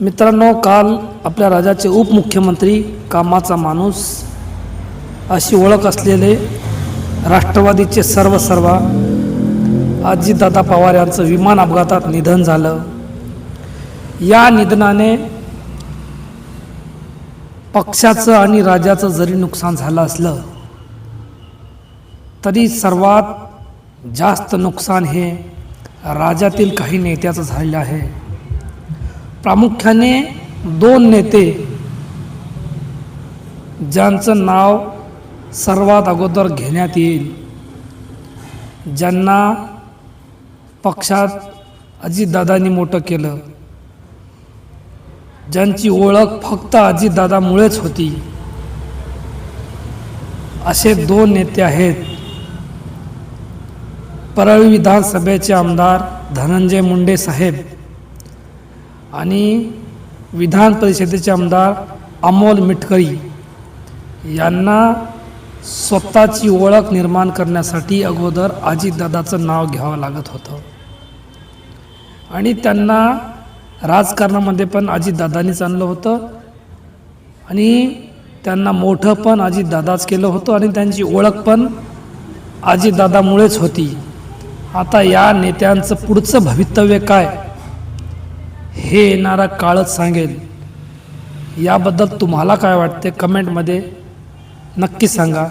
मित्रांनो, काल आपल्या राज्याचे उपमुख्यमंत्री, कामाचा माणूस अशी ओळख असलेले राष्ट्रवादीचे सर्वसर्वा अजितदादा पवार यांचं विमान अपघातात निधन झालं. या निधनाने पक्षाचं आणि राज्याचं जरी नुकसान झालं असलं तरी सर्वात जास्त नुकसान हे राज्यातील काही नेत्याचं झालेलं आहे. प्रामुख्याने दोन नेते ज्यांचं नाव सर्वात अगोदर घेण्यात येईल, ज्यांना पक्षात अजितदादांनी मोठं केलं, ज्यांची ओळख फक्त अजितदादामुळेच होती, असे दोन नेते आहेत. परळी विधानसभेचे आमदार धनंजय मुंडे साहेब आणि विधान परिषदेचे आमदार अमोल मिटकरी यांना स्वतःची ओळख निर्माण करण्यासाठी अगोदर अजितदादाचं नाव घ्यावं लागत होतं आणि त्यांना राजकारणामध्ये पण अजितदादांनीच आणलं होतं आणि त्यांना मोठं पण अजितदादाच केलं होतं आणि त्यांची ओळख पण अजितदादामुळेच होती. आता या नेत्यांचं पुढचं भवितव्य काय हे येणारा काळच सांगेल. याबद्दल तुम्हाला काय वाटते कमेंटमध्ये नक्की सांगा.